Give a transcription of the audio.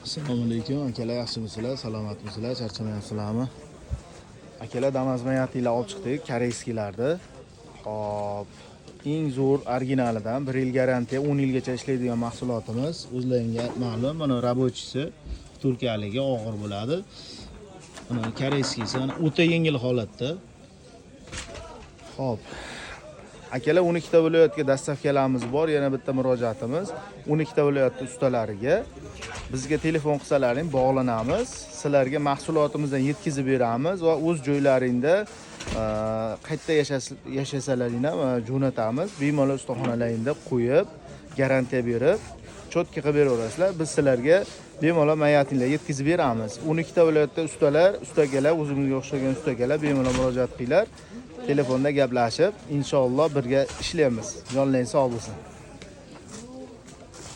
Assalomu alaykum akalar, yaxshimisizlar? Salomatmisizlar? Charchamayapsizlarmi? Akalar, damazmayatiylar olib chiqdik, koreyskiylarni. Hop, eng zo'r originalidan 1 yil garantiya, 10 yilgacha ishlaydigan mahsulotimiz. O'zlaringga ma'lum, mana rabochisi turkiyaligi og'ir bo'ladi. Mana koreyskiysi o'ta yengil holatda. Hop. Akalar, 12 ta viloyatga dastavkalarimiz bor. Yana bitta murojaatimiz 12 ta viloyat ustalariga bizga telefon qilsalaring bog'lanamiz. Sizlarga mahsulotimizdan yetkazib beramiz va o'z joylaringda qayerda yashasalaring ham jo'natamiz. Bemalol ustaxonalaringda qo'yib, garantiya berib, cho'tka qilib beraverasizlar. Biz sizlarga bemalol mayatinglar yetkazib beramiz. 12 ta viloyatda ustagalar, o'zimizga o'xshagan ustagalar bemalol murojaat qilinglar. Telefonda gaplashib, inshaalloh birga ishlaymiz. Jonlaring sog' bo'lsin.